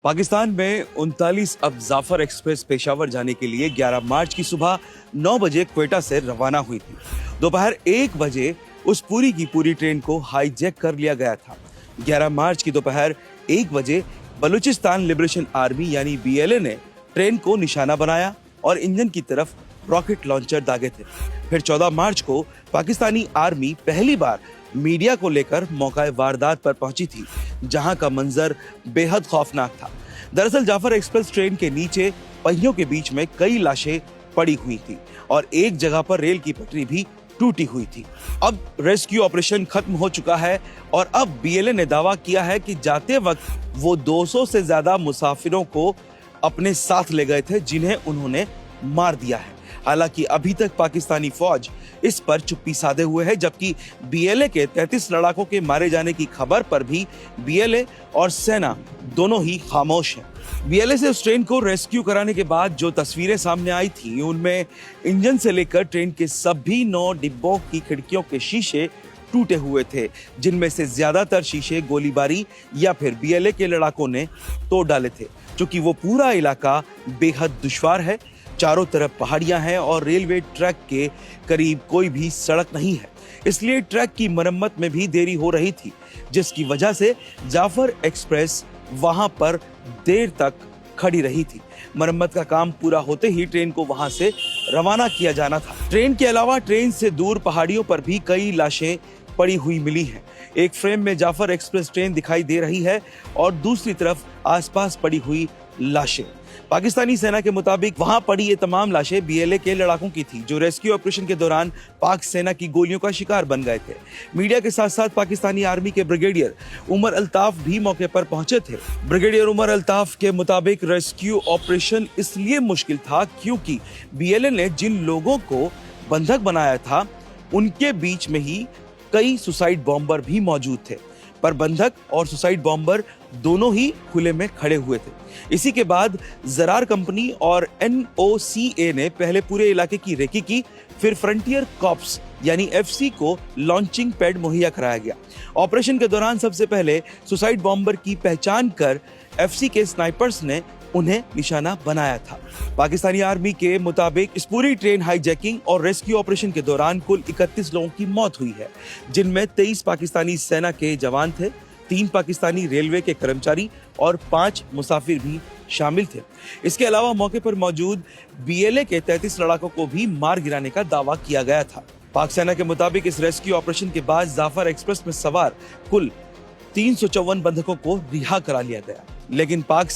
पाकिस्तान में 39 अब जाफर एक्सप्रेस पेशावर जाने के लिए 11 मार्च की सुबह 9 बजे क्वेटा से रवाना हुई थी। दोपहर 1 बजे उस पूरी की पूरी ट्रेन को हाईजैक कर लिया गया था। 11 मार्च की दोपहर 1 बजे बलूचिस्तान लिबरेशन आर्मी यानी बीएलए ने ट्रेन को निशाना बनाया और इंजन की तरफ रॉकेट लॉन्चर दागे थे। फिर 14 मार्च को पाकिस्तानी आर्मी पहली बार मीडिया को लेकर मौका वारदात पर पहुंची थी, जहां का मंजर बेहद खौफनाक था। दरअसल जाफर एक्सप्रेस ट्रेन के नीचे पहियों के बीच में कई लाशें पड़ी हुई थी और एक जगह पर रेल की पटरी भी टूटी हुई थी। अब रेस्क्यू ऑपरेशन खत्म हो चुका है और अब बीएलए ने दावा किया है कि जाते वक्त वो 200 से ज्यादा मुसाफिरों को अपने साथ ले गए थे, जिन्हें उन्होंने मार दिया है। हालांकि अभी तक पाकिस्तानी फौज इस पर चुप्पी साधे हुए है, जबकि बीएलए के 33 लड़ाकों के मारे जाने की खबर पर भी बीएलए और सेना दोनों ही खामोश हैं। बीएलए से उस ट्रेन को रेस्क्यू कराने के बाद जो तस्वीरें सामने आई थी, उनमें इंजन से लेकर ट्रेन के सभी 9 डिब्बों की खिड़कियों के शीशे टूटे हुए थे, जिनमें से ज्यादातर शीशे गोलीबारी या फिर बीएलए के लड़ाकों ने तोड़ डाले थे। क्योंकि वो पूरा इलाका बेहद दुश्वार है, चारों तरफ पहाड़ियां हैं और रेलवे ट्रैक के करीब कोई भी सड़क नहीं है, इसलिए ट्रैक की मरम्मत में भी देरी हो रही थी, जिसकी वजह से जाफर एक्सप्रेस वहां पर देर तक खड़ी रही थी। मरम्मत का काम पूरा होते ही ट्रेन को वहां से रवाना किया जाना था। ट्रेन के अलावा ट्रेन से दूर पहाड़ियों पर भी कई लाशें पड़ी हुई मिली हैं। एक फ्रेम में जाफर एक्सप्रेस ट्रेन दिखाई दे रही है और दूसरी तरफ आसपास पड़ी हुई लाशें। पाकिस्तानी सेना के मुताबिक वहां पड़ी ये तमाम लाशें बीएलए के लड़ाकों की थी, जो रेस्क्यू ऑपरेशन के दौरान पाक सेना की गोलियों का शिकार बन गए थे। मीडिया के साथ साथ पाकिस्तानी आर्मी के ब्रिगेडियर उमर अल्ताफ भी मौके पर पहुंचे थे। ब्रिगेडियर उमर अल्ताफ के मुताबिक रेस्क्यू ऑपरेशन इसलिए मुश्किल था क्योंकि बीएलए ने जिन लोगों को बंधक बनाया था, उनके बीच में ही कई सुसाइड बॉम्बर भी मौजूद थे, पर बंधक और सुसाइड बॉम्बर दोनों ही खुले में खड़े हुए थे। इसी के बाद जरार कंपनी और एनओसीए ने पहले पूरे इलाके की रेकी की, फिर फ्रंटियर कॉर्प्स यानी एफसी को लॉन्चिंग पैड मुहैया कराया गया। ऑपरेशन के दौरान सबसे पहले सुसाइड बॉम्बर की पहचान कर एफसी के स्नाइपर्स ने उन्हें निशाना बनाया था। पाकिस्तानी आर्मी के मुताबिक इस पूरी ट्रेन हाईजैकिंग और रेस्क्यू ऑपरेशन के दौरान कुल 31 लोगों की मौत हुई है, जिनमें 23 पाकिस्तानी सेना के जवान थे, 3 पाकिस्तानी रेलवे के कर्मचारी और 5 मुसाफिर भी शामिल थे। इसके अलावा मौके पर मौजूद बीएलए के 33 लड़ाकों को भी मार गिराने का दावा किया गया था। पाक सेना के मुताबिक इस रेस्क्यू ऑपरेशन के बाद जाफर एक्सप्रेस में सवार कुल 354 बंधकों को रिहा करा लिया गया, लेकिन पाक